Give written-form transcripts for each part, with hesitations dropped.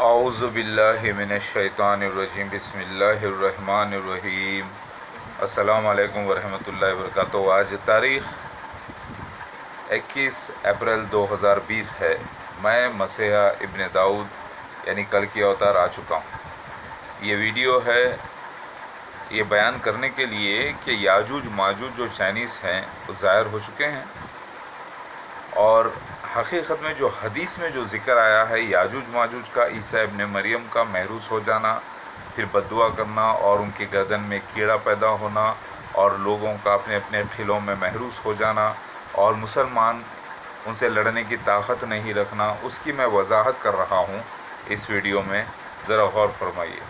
اعوذ باللہ من الشیطان الرجیم بسم اللہ الرحمن الرحیم السلام علیکم ورحمۃ اللہ وبرکاتہ۔ آج تاریخ 21 اپریل 2020 ہے۔ میں مسیح ابن داؤد یعنی کل کی اوتار آ چکا ہوں۔ یہ ویڈیو ہے یہ بیان کرنے کے لیے کہ یاجوج ماجوج جو چائنیز ہیں وہ ظاہر ہو چکے ہیں، اور حقیقت میں جو حدیث میں جو ذکر آیا ہے یاجوج ماجوج کا، عیسیٰ ابن مریم کا محروس ہو جانا، پھر بددعا کرنا اور ان کی گردن میں کیڑا پیدا ہونا اور لوگوں کا اپنے اپنے خلوں میں محروس ہو جانا اور مسلمان ان سے لڑنے کی طاقت نہیں رکھنا، اس کی میں وضاحت کر رہا ہوں اس ویڈیو میں، ذرا غور فرمائیے۔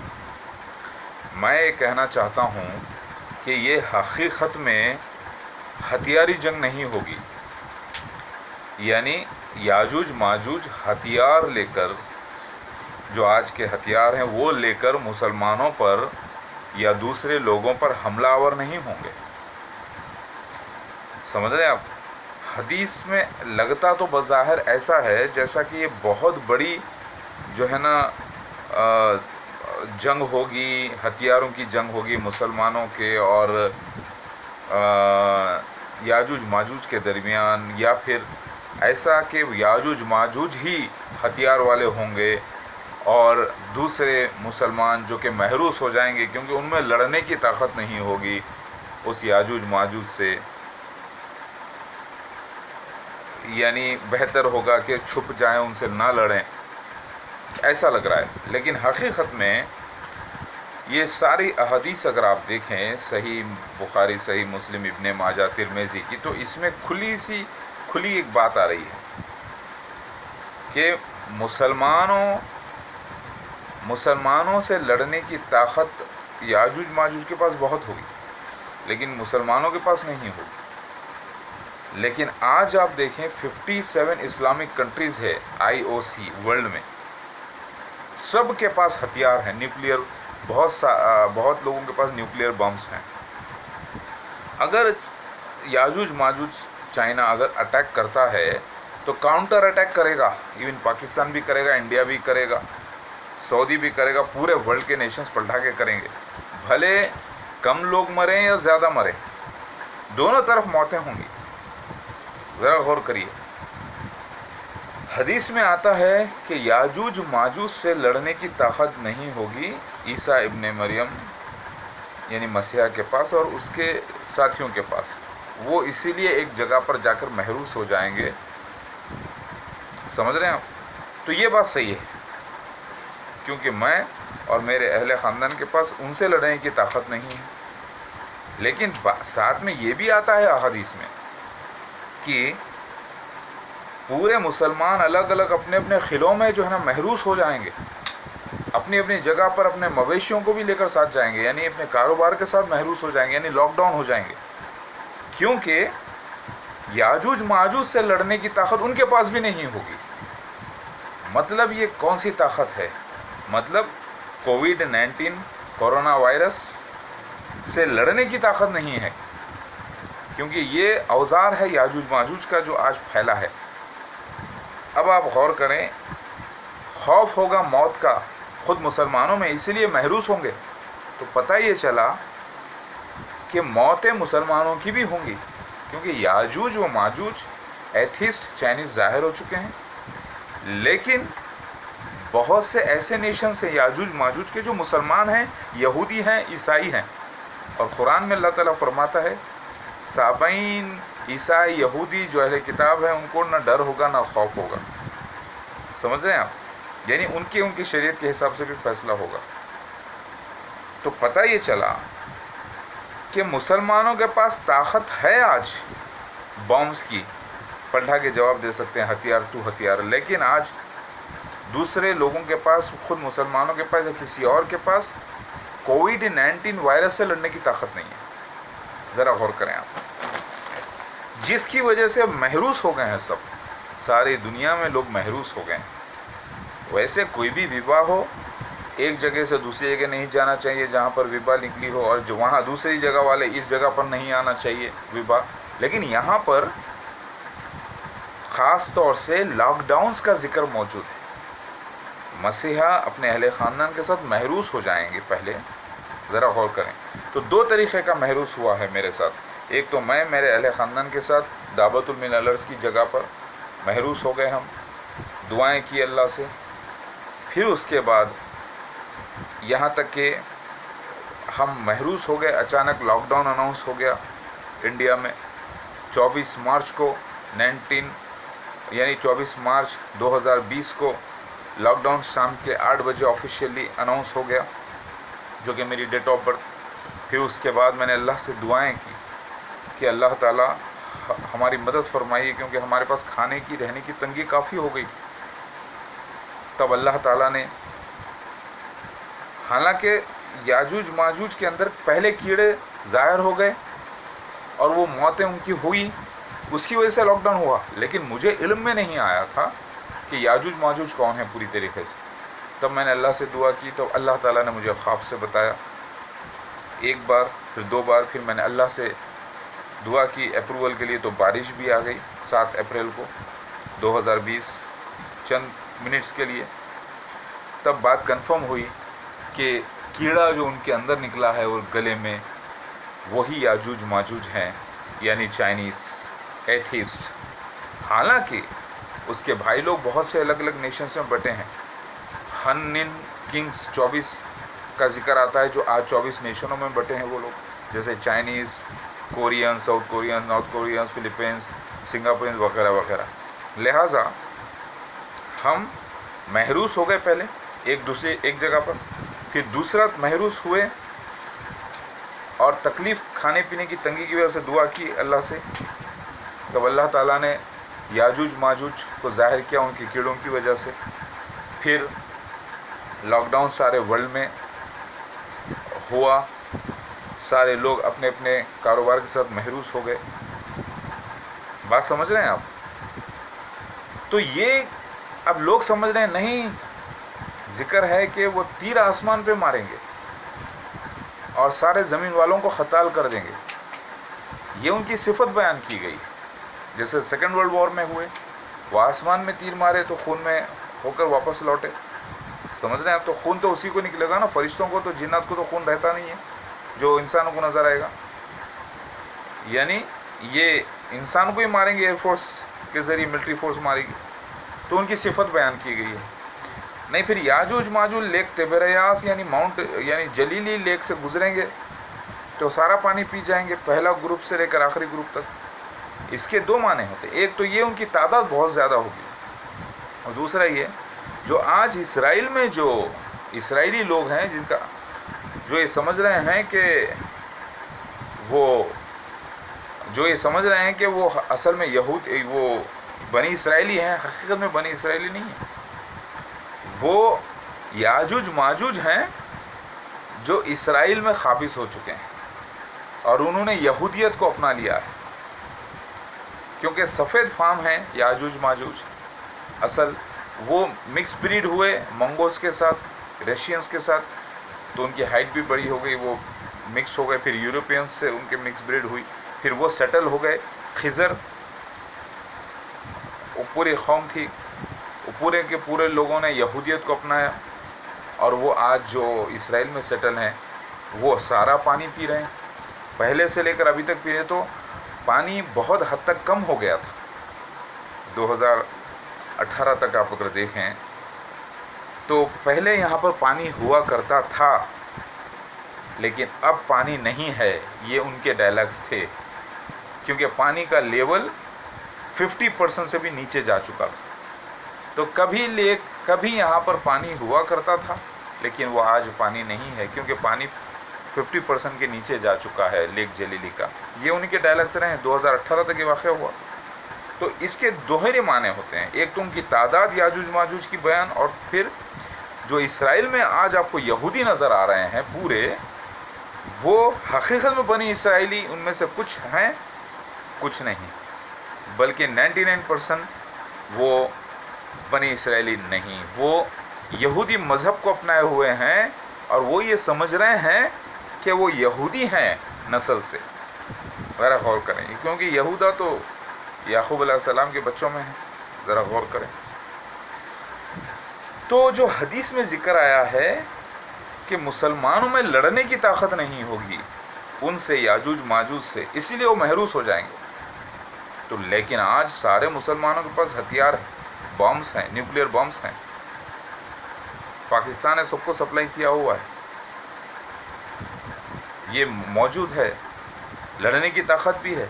میں یہ کہنا چاہتا ہوں کہ یہ حقیقت میں ہتھیاری جنگ نہیں ہوگی، یعنی یاجوج ماجوج ہتھیار لے کر، جو آج کے ہتھیار ہیں وہ لے کر مسلمانوں پر یا دوسرے لوگوں پر حملہ آور نہیں ہوں گے۔ سمجھ رہے ہیں آپ؟ حدیث میں لگتا تو بظاہر ایسا ہے جیسا کہ یہ بہت بڑی جو ہے نا جنگ ہوگی، ہتھیاروں کی جنگ ہوگی مسلمانوں کے اور یاجوج ماجوج کے درمیان، یا پھر ایسا کہ یاجوج ماجوج ہی ہتھیار والے ہوں گے اور دوسرے مسلمان جو کہ محروس ہو جائیں گے کیونکہ ان میں لڑنے کی طاقت نہیں ہوگی اس یاجوج ماجوج سے، یعنی بہتر ہوگا کہ چھپ جائیں، ان سے نہ لڑیں، ایسا لگ رہا ہے۔ لیکن حقیقت میں یہ ساری احادیث اگر آپ دیکھیں، صحیح بخاری، صحیح مسلم، ابن ماجہ، ترمذی کی، تو اس میں کھلی ایک بات آ رہی ہے کہ مسلمانوں سے لڑنے کی طاقت یاجوج ماجوج کے پاس بہت ہوگی لیکن مسلمانوں کے پاس نہیں ہوگی۔ لیکن آج آپ دیکھیں 57 اسلامک کنٹریز ہے IOC ورلڈ میں، سب کے پاس ہتھیار ہیں، نیوکلیئر، بہت لوگوں کے پاس نیوکلیئر بمز ہیں۔ اگر یاجوج ماجوج چائنا اگر اٹیک کرتا ہے تو کاؤنٹر اٹیک کرے گا، ایون پاکستان بھی کرے گا، انڈیا بھی کرے گا، سعودی بھی کرے گا، پورے ورلڈ کے نیشنز پلٹا کے کریں گے، بھلے کم لوگ مریں یا زیادہ مریں، دونوں طرف موتیں ہوں گی۔ ذرا غور کریے، حدیث میں آتا ہے کہ یاجوج ماجوج سے لڑنے کی طاقت نہیں ہوگی عیسیٰ ابن مریم یعنی مسیح کے پاس اور اس کے ساتھیوں کے پاس، وہ اسی لیے ایک جگہ پر جا کر محروس ہو جائیں گے۔ سمجھ رہے ہیں آپ؟ تو یہ بات صحیح ہے، کیونکہ میں اور میرے اہل خاندان کے پاس ان سے لڑنے کی طاقت نہیں ہے۔ لیکن ساتھ میں یہ بھی آتا ہے احادیث میں کہ پورے مسلمان الگ الگ اپنے اپنے خلوں میں جو ہے نا محروس ہو جائیں گے، اپنی اپنی جگہ پر اپنے مویشیوں کو بھی لے کر ساتھ جائیں گے، یعنی اپنے کاروبار کے ساتھ محروس ہو جائیں گے، یعنی لاک ڈاؤن ہو جائیں گے، کیونکہ یاجوج ماجوج سے لڑنے کی طاقت ان کے پاس بھی نہیں ہوگی۔ مطلب یہ کون سی طاقت ہے؟ مطلب کووڈ-19 کورونا وائرس سے لڑنے کی طاقت نہیں ہے، کیونکہ یہ اوزار ہے یاجوج ماجوج کا جو آج پھیلا ہے۔ اب آپ غور کریں، خوف ہوگا موت کا خود مسلمانوں میں، اسی لیے محروس ہوں گے، تو پتہ یہ چلا کہ موتیں مسلمانوں کی بھی ہوں گی، کیونکہ یاجوج و ماجوج ایتھیسٹ چائنیز ظاہر ہو چکے ہیں، لیکن بہت سے ایسے نیشنز ہیں یاجوج ماجوج کے جو مسلمان ہیں، یہودی ہیں، عیسائی ہیں، اور قرآن میں اللہ تعالیٰ فرماتا ہے صابئین، عیسائی، یہودی جو اہل کتاب ہیں ان کو نہ ڈر ہوگا نہ خوف ہوگا۔ سمجھ رہے ہیں آپ؟ یعنی ان کی شریعت کے حساب سے بھی فیصلہ ہوگا۔ تو پتہ یہ چلا کہ مسلمانوں کے پاس طاقت ہے آج بامز کی، پلٹا کے جواب دے سکتے ہیں ہتھیار تو ہتھیار، لیکن آج دوسرے لوگوں کے پاس، خود مسلمانوں کے پاس یا کسی اور کے پاس کووڈ-19 وائرس سے لڑنے کی طاقت نہیں ہے۔ ذرا غور کریں آپ، جس کی وجہ سے محروس ہو گئے ہیں ساری دنیا میں لوگ محروس ہو گئے ہیں۔ ویسے کوئی بھی وبا ہو، ایک جگہ سے دوسری جگہ نہیں جانا چاہیے جہاں پر وبا نکلی ہو، اور جو وہاں دوسری جگہ والے اس جگہ پر نہیں آنا چاہیے وبا، لیکن یہاں پر خاص طور سے لاک ڈاؤنز کا ذکر موجود ہے۔ مسیحا اپنے اہل خاندان کے ساتھ محروس ہو جائیں گے. پہلے ذرا غور کریں. تو دو طریقے کا محروس ہوا ہے میرے ساتھ. ایک تو میں میرے اہل خاندان کے ساتھ دعوت المنالرس کی جگہ پر محروس ہو گئے، ہم دعائیں کی اللہ سے. پھر اس کے بعد یہاں تک کہ ہم محروس ہو گئے، اچانک لاک ڈاؤن اناؤنس ہو گیا انڈیا میں 24 مارچ کو 24 مارچ 2020 کو لاک ڈاؤن شام کے 8 بجے آفیشیلی اناؤنس ہو گیا، جو کہ میری ڈیٹ آف برتھ. پھر اس کے بعد میں نے اللہ سے دعائیں کی کہ اللہ تعالیٰ ہماری مدد فرمائیے، کیونکہ ہمارے پاس کھانے کی رہنے کی تنگی کافی ہو گئی تھی. تب اللہ تعالیٰ نے، حالانکہ یاجوج ماجوج کے اندر پہلے کیڑے ظاہر ہو گئے اور وہ موتیں ان کی ہوئی، اس کی وجہ سے لاک ڈاؤن ہوا، لیکن مجھے علم میں نہیں آیا تھا کہ یاجوج ماجوج کون ہے پوری طریقے سے. تب میں نے اللہ سے دعا کی تو اللہ تعالیٰ نے مجھے خواب سے بتایا، ایک بار پھر 2 بار. پھر میں نے اللہ سے دعا کی اپروول کے لیے، تو بارش بھی آ گئی 7 اپریل کو 2020 چند منٹس کے لیے. تب بات کنفرم ہوئی کہ کیڑا جو ان کے اندر نکلا ہے اور گلے میں، وہی یاجوج ماجوج ہیں، یعنی چائنیز ایتھیسٹ. حالانکہ اس کے بھائی لوگ بہت سے الگ الگ نیشنز میں بٹے ہیں. ہنن کنگز 24 کا ذکر آتا ہے، جو آج 24 نیشنوں میں بٹے ہیں وہ لوگ، جیسے Chinese, Korean, South Korean, North Korean, Philippines, Singaporean وغیرہ وغیرہ. لہٰذا ہم محروس ہو گئے پہلے ایک جگہ پر، پھر دوسرا محروس ہوئے اور تکلیف کھانے پینے کی تنگی کی وجہ سے دعا کی اللہ سے. تب اللہ تعالیٰ نے یاجوج ماجوج کو ظاہر کیا ان کے کیڑوں کی وجہ سے. پھر لاک ڈاؤن سارے ورلڈ میں ہوا، سارے لوگ اپنے اپنے کاروبار کے ساتھ محروس ہو گئے. بات سمجھ رہے ہیں آپ؟ تو یہ اب لوگ سمجھ رہے ہیں نہیں، ذکر ہے کہ وہ تیر آسمان پہ ماریں گے اور سارے زمین والوں کو قتال کر دیں گے. یہ ان کی صفت بیان کی گئی، جیسے سیکنڈ ورلڈ وار میں ہوئے، وہ آسمان میں تیر مارے تو خون میں ہو کر واپس لوٹے. سمجھ رہے ہیں آپ؟ تو خون تو اسی کو نکلے گا نا، فرشتوں کو تو، جنات کو تو خون رہتا نہیں ہے جو انسانوں کو نظر آئے گا. یعنی یہ انسان کو ہی ماریں گے، ایئر فورس کے ذریعے ملٹری فورس مارے گی. تو ان کی صفت بیان کی گئی ہے. نہیں، پھر یاجوج ماجوج لیک تبریاس یعنی جلیلی لیک سے گزریں گے تو سارا پانی پی جائیں گے، پہلا گروپ سے لے کر آخری گروپ تک. اس کے 2 معنی ہوتے ہیں. ایک تو یہ ان کی تعداد بہت زیادہ ہوگی، اور دوسرا یہ جو آج اسرائیل میں جو اسرائیلی لوگ ہیں، جو یہ سمجھ رہے ہیں کہ وہ اصل میں وہ بنی اسرائیلی ہیں، حقیقت میں بنی اسرائیلی نہیں ہیں. وہ یاجوج ماجوج ہیں جو اسرائیل میں قابض ہو چکے ہیں اور انہوں نے یہودیت کو اپنا لیا ہے، کیونکہ سفید فام ہیں یاجوج ماجوج. اصل وہ مکس بریڈ ہوئے منگولز کے ساتھ، رشینز کے ساتھ، تو ان کی ہائٹ بھی بڑی ہو گئی، وہ مکس ہو گئے. پھر یورپینز سے ان کے مکس بریڈ ہوئی، پھر وہ سیٹل ہو گئے. خضر وہ پوری قوم تھی، پورے کے پورے لوگوں نے یہودیت کو اپنایا، اور وہ آج جو اسرائیل میں سیٹل ہیں وہ سارا پانی پی رہے ہیں، پہلے سے لے کر ابھی تک پی رہے. تو پانی بہت حد تک کم ہو گیا تھا 2018 تک. آپ اگر دیکھیں تو پہلے یہاں پر پانی ہوا کرتا تھا، لیکن اب پانی نہیں ہے. یہ ان کے ڈائلاگس تھے، کیونکہ پانی کا لیول 50% سے بھی نیچے جا چکا تھا. تو کبھی یہاں پر پانی ہوا کرتا تھا، لیکن وہ آج پانی نہیں ہے، کیونکہ پانی 50% کے نیچے جا چکا ہے لیک جلیلی کا. یہ ان کے ڈائلاگس رہے ہیں. 2018 تک یہ واقعہ ہوا. تو اس کے دوہرے معنی ہوتے ہیں. ایک تو ان کی تعداد یاجوج ماجوج کی بیان، اور پھر جو اسرائیل میں آج آپ کو یہودی نظر آ رہے ہیں پورے، وہ حقیقت میں بنی اسرائیلی ان میں سے کچھ ہیں، کچھ نہیں، بلکہ 99% وہ بنی اسرائیلی نہیں. وہ یہودی مذہب کو اپنائے ہوئے ہیں، اور وہ یہ سمجھ رہے ہیں کہ وہ یہودی ہیں نسل سے. ذرا غور کریں، کیونکہ یہودا تو یعقوب علیہ السلام کے بچوں میں ہیں. ذرا غور کریں. تو جو حدیث میں ذکر آیا ہے کہ مسلمانوں میں لڑنے کی طاقت نہیں ہوگی ان سے، یاجوج ماجوج سے، اسی لیے وہ محروس ہو جائیں گے. تو لیکن آج سارے مسلمانوں کے پاس ہتھیار ہیں، بامس ہیں، نیوکلیئر بامس ہیں. پاکستان نے سب کو سپلائی کیا ہوا ہے، یہ موجود ہے، لڑنے کی طاقت بھی ہے.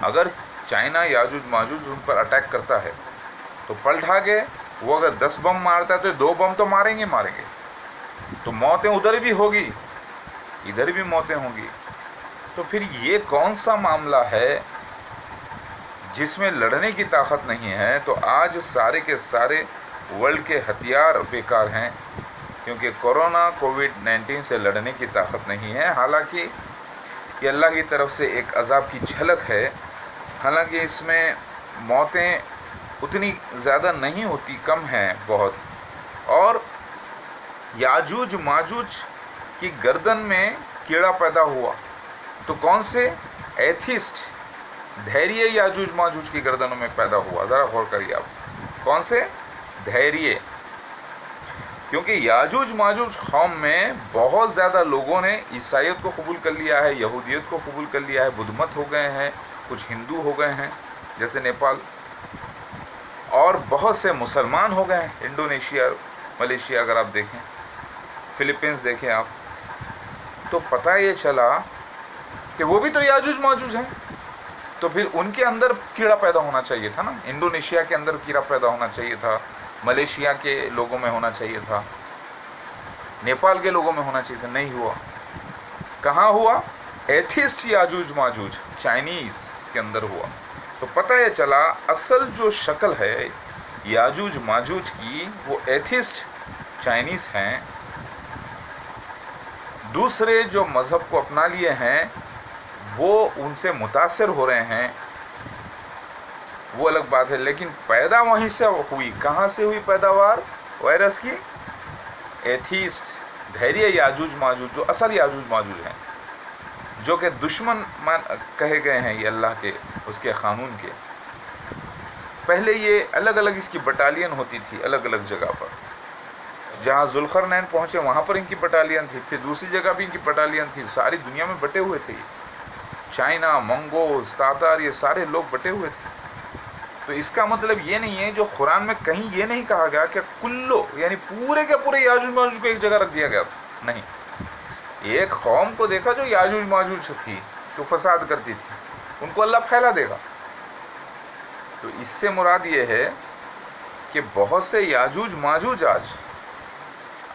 اگر چائنا یاجوج ماجوج ان پر اٹیک کرتا ہے تو پلٹ کے وہ اگر 10 بم مارتا ہے تو 2 بم تو ماریں گے. تو موتیں ادھر بھی ہوگی، ادھر بھی موتیں ہوں گی. تو پھر یہ کون سا معاملہ ہے جس میں لڑنے کی طاقت نہیں ہے؟ تو آج سارے کے سارے ورلڈ کے ہتھیار بیکار ہیں، کیونکہ کووڈ-19 سے لڑنے کی طاقت نہیں ہے. حالانکہ یہ اللہ کی طرف سے ایک عذاب کی جھلک ہے، حالانکہ اس میں موتیں اتنی زیادہ نہیں ہوتی، کم ہیں بہت. اور یاجوج ماجوج کی گردن میں کیڑا پیدا ہوا، تو کون سے؟ ایتھیسٹ، دھیریے یاجوج ماجوج کی گردنوں میں پیدا ہوا. ذرا غور کریے آپ، کون سے؟ دھیریے. کیونکہ یاجوج ماجوج قوم میں بہت زیادہ لوگوں نے عیسائیت کو قبول کر لیا ہے، یہودیت کو قبول کر لیا ہے، بدھ مت ہو گئے ہیں، کچھ ہندو ہو گئے ہیں جیسے نیپال، اور بہت سے مسلمان ہو گئے ہیں. انڈونیشیا، ملیشیا اگر آپ دیکھیں، فلپینس دیکھیں آپ، تو پتہ یہ چلا کہ وہ بھی تو یاجوج ماجوج ہیں. تو پھر ان کے اندر کیڑا پیدا ہونا چاہیے تھا نا، انڈونیشیا کے اندر کیڑا پیدا ہونا چاہیے تھا، ملیشیا کے لوگوں میں ہونا چاہیے تھا، نیپال کے لوگوں میں ہونا چاہیے تھا. نہیں ہوا. کہاں ہوا؟ ایتھیسٹ یاجوج ماجوج، چائنیز کے اندر ہوا. تو پتہ یہ چلا اصل جو شکل ہے یاجوج ماجوج کی، وہ ایتھیسٹ چائنیز ہیں. دوسرے جو مذہب کو اپنا لیے ہیں وہ ان سے متاثر ہو رہے ہیں، وہ الگ بات ہے. لیکن پیدا وہیں سے ہوئی. کہاں سے ہوئی پیداوار وائرس کی؟ ایتھیسٹ، دھیریے یاجوج ماجوج، جو اصل یاجوج ماجوج ہیں، جو کہ دشمن کہے گئے ہیں یہ اللہ کے، اس کے قانون کے. پہلے یہ الگ الگ اس کی بٹالین ہوتی تھی، الگ الگ جگہ پر. جہاں ذوالقرنین پہنچے وہاں پر ان کی بٹالین تھی، پھر دوسری جگہ بھی ان کی بٹالین تھی. ساری دنیا میں بٹے ہوئے تھے، چائنا، منگوز، تاتار، یہ سارے لوگ بٹے ہوئے تھے. تو اس کا مطلب یہ نہیں ہے، جو قرآن میں کہیں یہ نہیں کہا گیا کہ کلو یعنی پورے کے پورے یاجوج ماجوج کو ایک جگہ رکھ دیا گیا. نہیں، ایک قوم کو دیکھا جو یاجوج ماجوج تھی، جو فساد کرتی تھی، ان کو اللہ پھیلا دے گا. تو اس سے مراد یہ ہے کہ بہت سے یاجوج ماجوج آج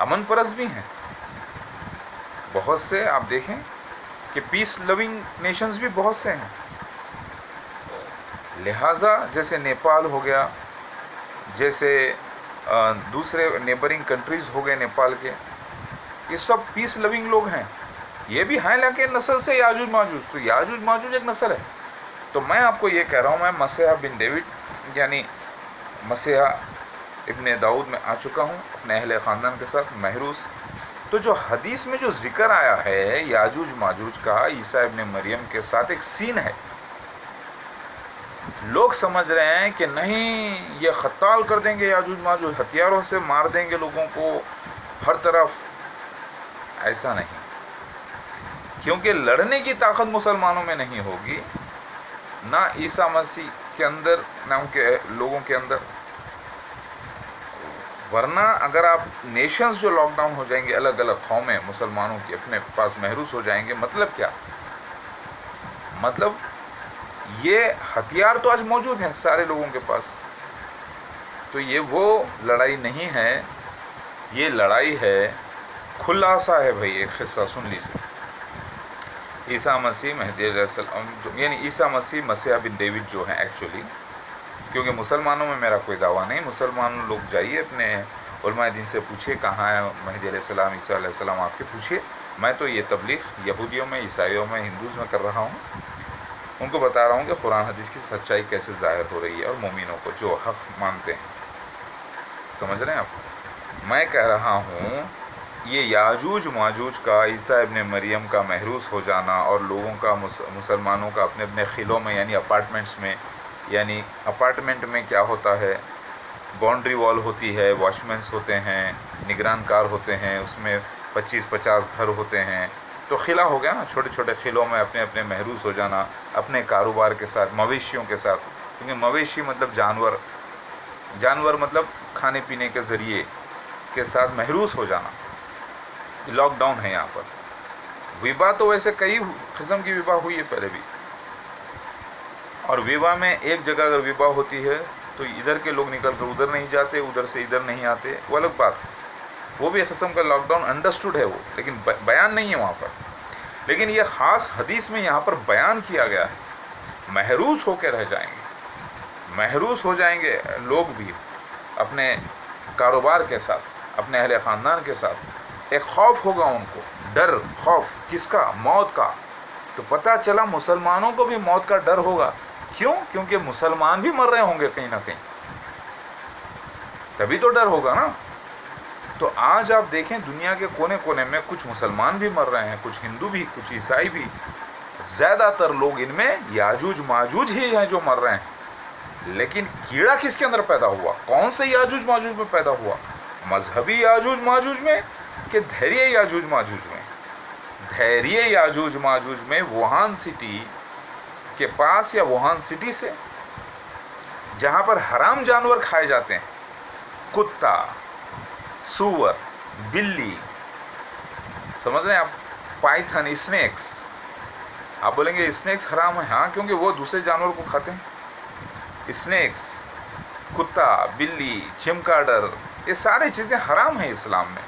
امن پرست بھی ہیں. بہت سے آپ دیکھیں کہ پیس لونگ نیشنز بھی بہت سے ہیں. لہٰذا جیسے نیپال ہو گیا، جیسے دوسرے نیبرنگ کنٹریز ہو گئے نیپال کے، یہ سب پیس لونگ لوگ ہیں. یہ بھی ہیں لیکن نسل سے یاجوج ماجوج. تو یاجوج ماجوج ایک نسل ہے. تو میں آپ کو یہ کہہ رہا ہوں، میں مسیح بن ڈیوڈ یعنی مسیح ابن داؤد میں آ چکا ہوں اپنے اہل خاندان کے ساتھ محروس. تو جو حدیث میں جو ذکر آیا ہے یاجوج ماجوج کا، عیسیٰ ابن مریم کے ساتھ ایک سین ہے. لوگ سمجھ رہے ہیں کہ نہیں، یہ قتال کر دیں گے یاجوج ماجوج، ہتھیاروں سے مار دیں گے لوگوں کو ہر طرف. ایسا نہیں، کیونکہ لڑنے کی طاقت مسلمانوں میں نہیں ہوگی، نہ عیسیٰ مسیح کے اندر، نہ ان کے لوگوں کے اندر. ورنہ اگر آپ نیشنز جو لاک ڈاؤن ہو جائیں گے، الگ الگ قومیں مسلمانوں کی اپنے پاس محروس ہو جائیں گے، مطلب کیا؟ مطلب یہ ہتھیار تو آج موجود ہیں سارے لوگوں کے پاس. تو یہ وہ لڑائی نہیں ہے، یہ لڑائی ہے. خلاصہ ہے بھائی، ایک قصہ سن لیجیے. عیسیٰ مسیح مہدی علیہ السلام، یعنی عیسیٰ مسیح مسیح بن ڈیوڈ جو ہیں ایکچولی، کیونکہ مسلمانوں میں میرا کوئی دعویٰ نہیں. مسلمان لوگ جائیے اپنے علماء دین سے پوچھیے کہاں ہے مہدی علیہ السلام، عیسیٰ علیہ السلام، آپ کے پوچھیے. میں تو یہ تبلیغ یہودیوں میں، عیسائیوں میں، ہندوز میں کر رہا ہوں. ان کو بتا رہا ہوں کہ قرآن حدیث کی سچائی کیسے ظاہر ہو رہی ہے، اور مومنوں کو جو حق مانتے ہیں. سمجھ رہے ہیں آپ؟ میں کہہ رہا ہوں یہ یاجوج ماجوج کا، عیسیٰ ابن مریم کا محروس ہو جانا، اور لوگوں کا، مسلمانوں کا اپنے اپنے خلوں میں، یعنی اپارٹمنٹس میں، یعنی اپارٹمنٹ میں کیا ہوتا ہے باؤنڈری وال ہوتی ہے، واچ مینس ہوتے ہیں، نگران کار ہوتے ہیں، اس میں 25-50 گھر ہوتے ہیں. تو خلا ہو گیا نا، چھوٹے چھوٹے خلوں میں اپنے اپنے محروس ہو جانا، اپنے کاروبار کے ساتھ، مویشیوں کے ساتھ. کیونکہ مویشی مطلب جانور مطلب کھانے پینے کے ذریعے کے ساتھ محروس ہو جانا. لاک ڈاؤن ہے یہاں پر. وبا تو ویسے کئی قسم کی وبا ہوئی ہے پہلے بھی، اور وبا میں ایک جگہ اگر وبا ہوتی ہے تو ادھر کے لوگ نکل کر ادھر نہیں جاتے، ادھر سے ادھر نہیں آتے، وہ الگ بات ہے. وہ بھی ایک قسم کا لاک ڈاؤن انڈرسٹوڈ ہے وہ، لیکن بیان نہیں ہے وہاں پر. لیکن یہ خاص حدیث میں یہاں پر بیان کیا گیا ہے. محروس ہو کے رہ جائیں گے، محروس ہو جائیں گے لوگ بھی اپنے کاروبار کے ساتھ، اپنے اہل خاندان کے ساتھ. ایک خوف ہوگا ان کو، ڈر، خوف کس کا؟ موت کا. تو پتہ چلا مسلمانوں کو بھی موت کا ڈر ہوگا. کیوں؟ کیونکہ مسلمان بھی مر رہے ہوں گے کہیں نہ کہیں، تبھی تو ڈر ہوگا نا. تو آج آپ دیکھیں دنیا کے کونے کونے میں کچھ مسلمان بھی مر رہے ہیں، کچھ ہندو بھی، کچھ عیسائی بھی. زیادہ تر لوگ ان میں یاجوج ماجوج ہی ہیں جو مر رہے ہیں. لیکن کیڑا کس کے اندر پیدا ہوا؟ کون سے یاجوج ماجوج میں پیدا ہوا؟ مذہبی یاجوج ماجوج میں کہ دھیریہ یاجوج ماجوج میں؟ دھیریہ یاجوج ماجوج میں ووہان سٹی کے پاس، یا ووہان سٹی سے جہاں پر حرام جانور کھائے جاتے ہیں، کتا، سور، بلی، سمجھ رہے ہیں آپ، پائتھن، اسنیکس. آپ بولیں گے اسنیکس حرام ہے؟ ہاں، کیونکہ وہ دوسرے جانور کو کھاتے ہیں. اسنیکس، کتا، بلی، چمکاڈر، یہ ساری چیزیں حرام ہیں اسلام میں.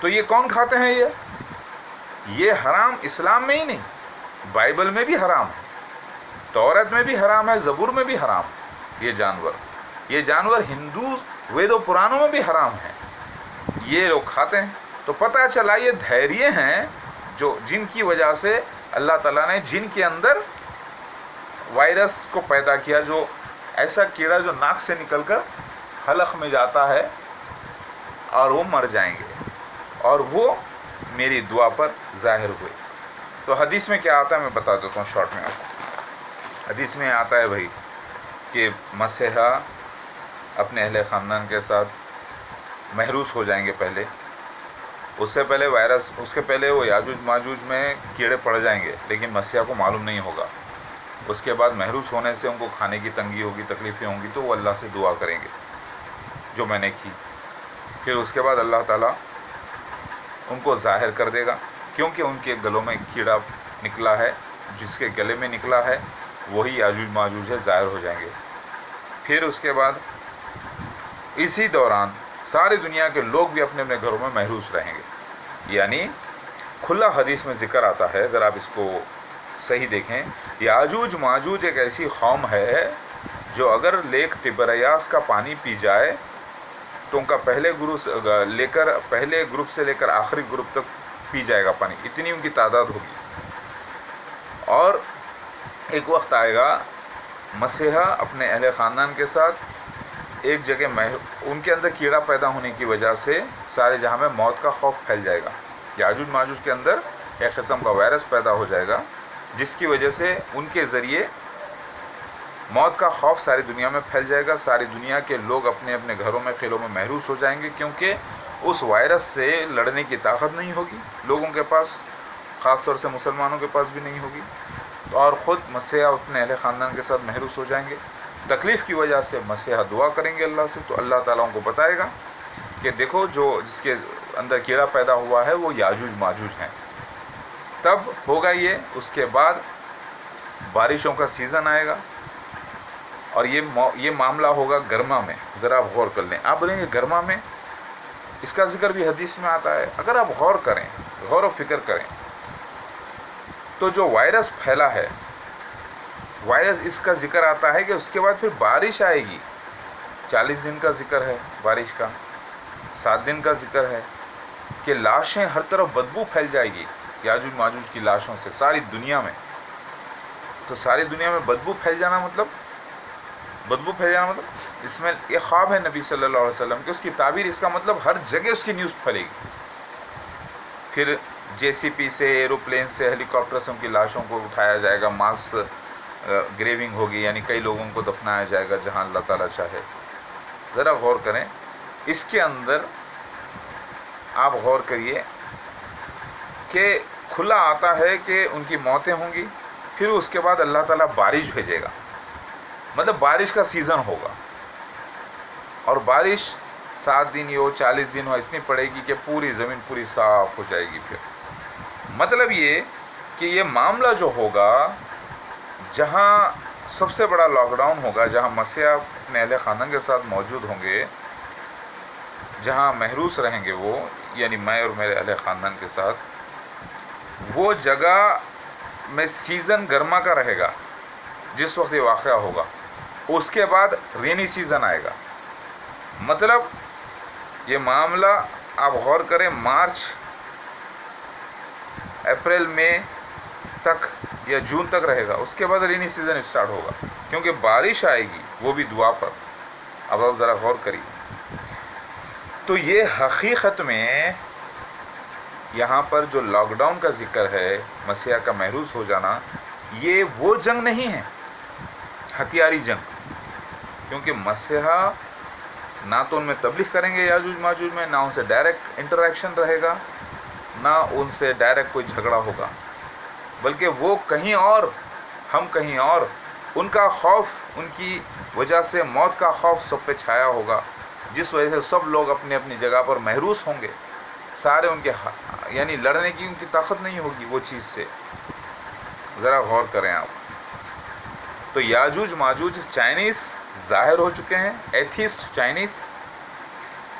تو یہ کون کھاتے ہیں؟ یہ حرام اسلام میں ہی نہیں، بائبل میں بھی حرام ہے، تورات میں بھی حرام ہے، زبور میں بھی حرام ہے. یہ جانور ہندو وید و پرانوں میں بھی حرام ہیں. یہ لوگ کھاتے ہیں. تو پتہ چلا یہ دھیریہ ہیں جن کی وجہ سے اللہ تعالیٰ نے جن کے اندر وائرس کو پیدا کیا، جو ایسا کیڑا جو ناک سے نکل کر حلق میں جاتا ہے اور وہ مر جائیں گے، اور وہ میری دعا پر ظاہر ہوئے. تو حدیث میں کیا آتا ہے میں بتا دیتا ہوں شارٹ میں آپ کو. حدیث میں آتا ہے بھائی کہ مسیحا اپنے اہل خاندان کے ساتھ محروس ہو جائیں گے. پہلے اس سے پہلے وائرس، اس کے پہلے وہ یاجوج ماجوج میں کیڑے پڑ جائیں گے، لیکن مسیحا کو معلوم نہیں ہوگا. اس کے بعد محروس ہونے سے ان کو کھانے کی تنگی ہوگی، تکلیفیں ہوں گی، تو وہ اللہ سے دعا کریں گے جو میں نے کی. پھر اس کے بعد اللہ تعالیٰ ان کو ظاہر کر دے گا، کیونکہ ان کے گلوں میں کیڑا نکلا ہے، جس کے گلے میں نکلا ہے وہی یاجوج ماجوج ہے، ظاہر ہو جائیں گے. پھر اس کے بعد اسی دوران ساری دنیا کے لوگ بھی اپنے اپنے گھروں میں محروس رہیں گے. یعنی کھلا حدیث میں ذکر آتا ہے، اگر آپ اس کو صحیح دیکھیں، یاجوج ماجوج ایک ایسی قوم ہے جو اگر لیک تبریاس کا پانی پی جائے تو ان کا پہلے گروپ سے لے کر آخری گروپ تک پی جائے گا پانی، اتنی ان کی تعداد ہوگی. اور ایک وقت آئے گا مسیحا اپنے اہل خاندان کے ساتھ ایک جگہ ان کے اندر کیڑا پیدا ہونے کی وجہ سے سارے جہاں میں موت کا خوف پھیل جائے گا. یاجوج ماجوج کے اندر ایک قسم کا وائرس پیدا ہو جائے گا، جس کی وجہ سے ان کے ذریعے موت کا خوف ساری دنیا میں پھیل جائے گا. ساری دنیا کے لوگ اپنے اپنے گھروں میں، خیلوں میں محروس ہو جائیں گے، کیونکہ اس وائرس سے لڑنے کی طاقت نہیں ہوگی لوگوں کے پاس، خاص طور سے مسلمانوں کے پاس بھی نہیں ہوگی. اور خود مسیحا اپنے اہل خاندان کے ساتھ محروس ہو جائیں گے. تکلیف کی وجہ سے مسیحا دعا کریں گے اللہ سے، تو اللہ تعالیٰ ان کو بتائے گا کہ دیکھو جس کے اندر کیڑا پیدا ہوا ہے وہ یاجوج ماجوج ہیں. تب ہوگا یہ. اس کے بعد بارشوں کا سیزن آئے گا، اور یہ معاملہ ہوگا گرما میں. ذرا آپ غور کر لیں. آپ بولیں گے گرما میں؟ اس کا ذکر بھی حدیث میں آتا ہے. اگر آپ غور کریں، غور و فکر کریں، تو جو وائرس پھیلا ہے، وائرس اس کا ذکر آتا ہے کہ اس کے بعد پھر بارش آئے گی. 40 دن کا ذکر ہے بارش کا، 7 دن کا ذکر ہے کہ لاشیں ہر طرف بدبو پھیل جائے گی یاجوج ماجوج کی لاشوں سے ساری دنیا میں. تو ساری دنیا میں بدبو پھیل جانا مطلب اس میں یہ خواب ہے نبی صلی اللہ علیہ وسلم کہ اس کی تعبیر، اس کا مطلب ہر جگہ اس کی نیوز پھیلے گی. پھر JCP سے، ایروپلین سے، ہیلی کاپٹر سے ان کی لاشوں کو اٹھایا جائے گا، ماس گریونگ ہوگی، یعنی کئی لوگوں کو دفنایا جائے گا جہاں اللہ تعالیٰ چاہے. ذرا غور کریں اس کے اندر، آپ غور کریے کہ کھلا آتا ہے کہ ان کی موتیں ہوں گی، پھر اس کے بعد اللہ تعالیٰ بارش بھیجے گا، مطلب بارش کا سیزن ہوگا، اور بارش 7 دن ہو 40 دن ہو اتنی پڑے گی کہ پوری زمین پوری صاف ہو جائے گی. پھر مطلب یہ کہ یہ معاملہ جو ہوگا، جہاں سب سے بڑا لاک ڈاؤن ہوگا، جہاں مسیح اپنے اہل خاندان کے ساتھ موجود ہوں گے، جہاں محروس رہیں گے وہ، یعنی میں اور میرے اہل خاندان کے ساتھ، وہ جگہ میں سیزن گرما کا رہے گا جس وقت یہ واقعہ ہوگا. اس کے بعد رینی سیزن آئے گا. مطلب یہ معاملہ آپ غور کریں، مارچ اپریل مئی تک یا جون تک رہے گا، اس کے بعد رینی سیزن اسٹارٹ ہوگا، کیونکہ بارش آئے گی، وہ بھی دعا پر. اب آپ ذرا غور کریے. تو یہ حقیقت میں یہاں پر جو لاک ڈاؤن کا ذکر ہے، مسیح کا محروس ہو جانا، یہ وہ جنگ نہیں ہے، ہتھیاری جنگ. کیونکہ مسیحا نہ تو ان میں تبلیغ کریں گے یاجوج ماجوج میں، نہ ان سے ڈائریکٹ انٹریکشن رہے گا، نہ ان سے ڈائریکٹ کوئی جھگڑا ہوگا، بلکہ وہ کہیں اور، ہم کہیں اور. ان کا خوف، ان کی وجہ سے موت کا خوف سب پہ چھایا ہوگا، جس وجہ سے سب لوگ اپنی اپنی جگہ پر محروس ہوں گے. سارے ان کے یعنی لڑنے کی ان کی طاقت نہیں ہوگی وہ چیز سے. ذرا غور کریں آپ. تو یاجوج ماجوج چائنیز ظاہر ہو چکے ہیں، ایتھیسٹ چائنیز،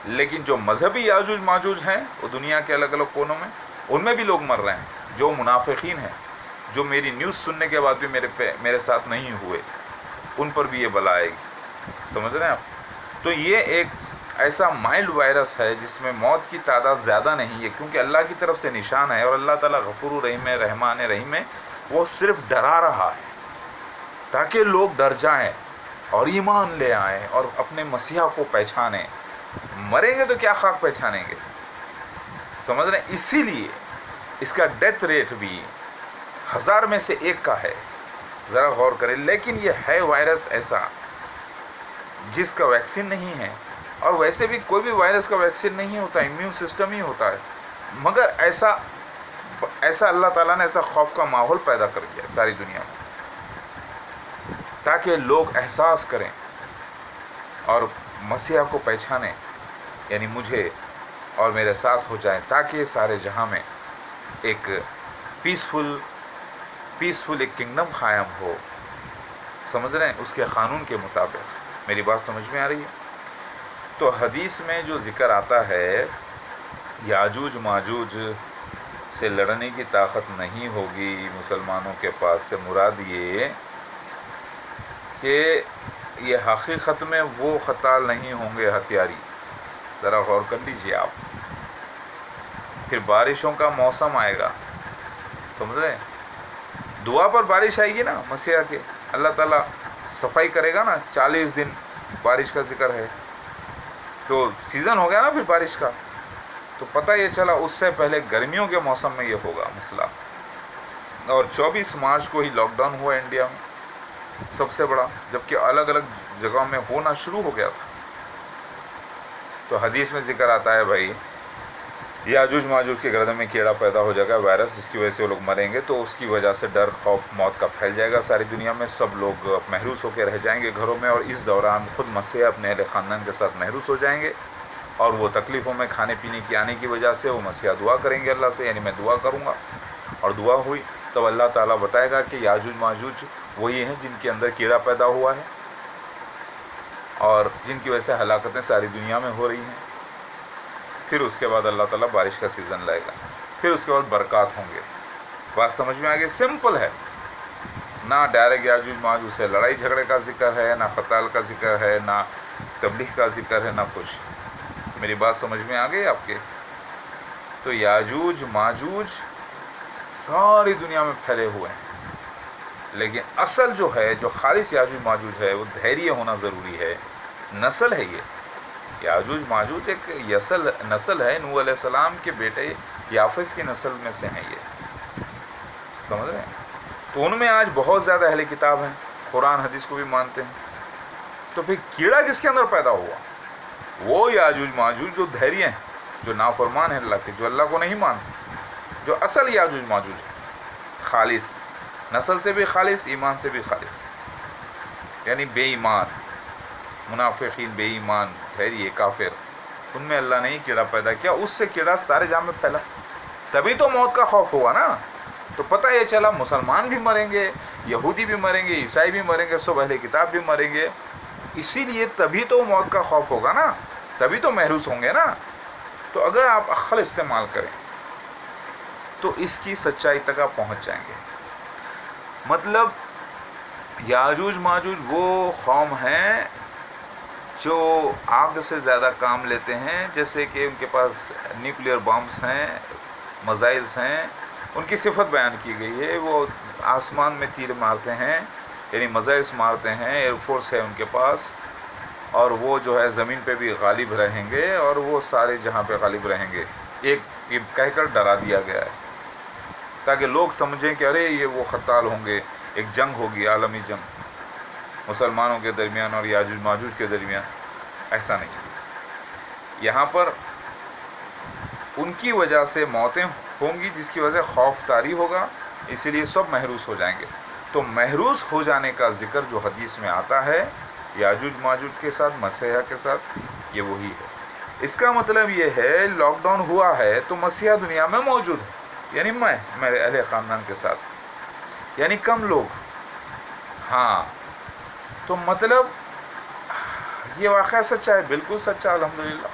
لیکن جو مذہبی یاجوج ماجوج ہیں وہ دنیا کے الگ الگ کونوں میں، ان میں بھی لوگ مر رہے ہیں جو منافقین ہیں، جو میری نیوز سننے کے بعد بھی میرے ساتھ نہیں ہوئے، ان پر بھی یہ بلا آئے گی. سمجھ رہے ہیں آپ؟ تو یہ ایک ایسا مائلڈ وائرس ہے جس میں موت کی تعداد زیادہ نہیں ہے، کیونکہ اللہ کی طرف سے نشان ہے، اور اللہ تعالیٰ غفور رحیم ہے، رحمان رحیم ہے. وہ صرف ڈرا رہا ہے تاکہ لوگ ڈر جائیں اور ایمان لے آئیں اور اپنے مسیحا کو پہچانیں. مریں گے تو کیا خاک پہچانیں گے. سمجھ رہے ہیں؟ اسی لیے اس کا ڈیتھ ریٹ بھی 1000 میں سے 1 کا ہے. ذرا غور کریں. لیکن یہ ہے وائرس ایسا جس کا ویکسین نہیں ہے، اور ویسے بھی کوئی بھی وائرس کا ویکسین نہیں ہوتا، امیون سسٹم ہی ہوتا ہے. مگر ایسا اللہ تعالیٰ نے ایسا خوف کا ماحول پیدا کر دیا ساری دنیا میں، تاکہ لوگ احساس کریں اور مسیحا کو پہچانیں، یعنی مجھے اور میرے ساتھ ہو جائیں، تاکہ سارے جہاں میں ایک پیسفل ایک کنگڈم قائم ہو. سمجھ رہے ہیں؟ اس کے قانون کے مطابق. میری بات سمجھ میں آ رہی ہے؟ تو حدیث میں جو ذکر آتا ہے یاجوج ماجوج سے لڑنے کی طاقت نہیں ہوگی مسلمانوں کے پاس، سے مراد یہ کہ یہ حقیقت میں وہ قتال نہیں ہوں گے ہتھیاری. ذرا غور کر لیجیے آپ. پھر بارشوں کا موسم آئے گا. سمجھ رہے ہیں؟ دعا پر بارش آئے گی نا مسیح کے، اللہ تعالیٰ صفائی کرے گا نا. 40 دن بارش کا ذکر ہے، تو سیزن ہو گیا نا پھر بارش کا. تو پتہ یہ چلا اس سے پہلے گرمیوں کے موسم میں یہ ہوگا مسئلہ. اور 24 مارچ کو ہی لاک ڈاؤن ہوا انڈیا میں سب سے بڑا، جبکہ الگ الگ جگہوں میں ہونا شروع ہو گیا تھا. تو حدیث میں ذکر آتا ہے بھائی یاجوج ماجوج کے گردن میں کیڑا پیدا ہو جائے گا، وائرس، جس کی وجہ سے وہ لوگ مریں گے. تو اس کی وجہ سے ڈر، خوف، موت کا پھیل جائے گا ساری دنیا میں. سب لوگ محروس ہو کے رہ جائیں گے گھروں میں، اور اس دوران خود مسیح اپنے اہل خاندان کے ساتھ محروس ہو جائیں گے. اور وہ تکلیفوں میں کھانے پینے کی آنے کی وجہ سے وہ مسیح دعا کریں گے اللہ سے، یعنی میں دعا کروں گا. اور دعا ہوئی تو اللہ تعالیٰ بتائے گا کہ یاجوج ماجوج وہی ہیں جن کے اندر کیڑا پیدا ہوا ہے اور جن کی وجہ سے ہلاکتیں ساری دنیا میں ہو رہی ہیں. پھر اس کے بعد اللہ تعالیٰ بارش کا سیزن لائے گا. پھر اس کے بعد برکات ہوں گے. بات سمجھ میں آ گئی؟ سمپل ہے. نہ ڈائریکٹ یاجوج ماجوج سے لڑائی جھگڑے کا ذکر ہے، نہ قتال کا ذکر ہے، نہ تبلیغ کا ذکر ہے، نہ کچھ. میری بات سمجھ میں آ گئی آپ کے؟ تو یاجوج ماجوج ساری دنیا میں پھیلے ہوئے ہیں، لیکن اصل جو ہے، جو خالص یاجوج ماجوج ہے، وہ دھیریہ ہونا ضروری ہے. نسل ہے یہ. یاجوج ماجوج ایک نسل ہے، نوح علیہ السلام کے بیٹے یافس کی نسل میں سے ہیں یہ. سمجھ رہے ہیں؟ تو ان میں آج بہت زیادہ اہل کتاب ہیں، قرآن حدیث کو بھی مانتے ہیں. تو پھر کیڑا کس کے اندر پیدا ہوا؟ وہ یاجوج ماجوج جو دھیریہ ہیں، جو نافرمان ہیں اللہ کے، جو اللہ کو نہیں مانتے، جو اصل یاجوج ماجوج ہیں، خالص نسل سے بھی خالص، ایمان سے بھی خالص، یعنی بے ایمان، منافقین، بے ایمان، دھیریہ، کافر، ان میں اللہ نے ہی کیڑا پیدا کیا، اس سے کیڑا سارے جہاں میں پھیلا، تبھی تو موت کا خوف ہوا نا. تو پتہ یہ چلا مسلمان بھی مریں گے، یہودی بھی مریں گے، عیسائی بھی مریں گے، سب اہل کتاب بھی مریں گے، اسی لیے تبھی تو موت کا خوف ہوگا نا، تبھی تو محروس ہوں گے نا. تو اگر آپ عقل استعمال کریں تو اس کی سچائی تک آپ پہنچ جائیں گے. مطلب یاجوج ماجوج وہ قوم ہیں جو آگ سے زیادہ کام لیتے ہیں، جیسے کہ ان کے پاس نیوکلیئر بامز ہیں، میزائلز ہیں. ان کی صفت بیان کی گئی ہے، وہ آسمان میں تیر مارتے ہیں، یعنی میزائلز مارتے ہیں، ایئر فورس ہے ان کے پاس، اور وہ جو ہے زمین پہ بھی غالب رہیں گے، اور وہ سارے جہاں پہ غالب رہیں گے. ایک یہ کہہ کر ڈرا دیا گیا ہے تاکہ لوگ سمجھیں کہ ارے یہ وہ قتال ہوں گے، ایک جنگ ہوگی، عالمی جنگ مسلمانوں کے درمیان اور یاجوج ماجوج کے درمیان. ایسا نہیں، یہاں پر ان کی وجہ سے موتیں ہوں گی، جس کی وجہ سے خوف طاری ہوگا، اسی لیے سب محروس ہو جائیں گے. تو محروس ہو جانے کا ذکر جو حدیث میں آتا ہے یاجوج ماجوج کے ساتھ، مسیحا کے ساتھ، یہ وہی ہے. اس کا مطلب یہ ہے لاک ڈاؤن ہوا ہے تو مسیحا دنیا میں موجود ہے، یعنی میں میرے اہل خاندان کے ساتھ، یعنی کم لوگ. ہاں تو مطلب یہ واقعہ سچا ہے، بالکل سچا، الحمدللہ.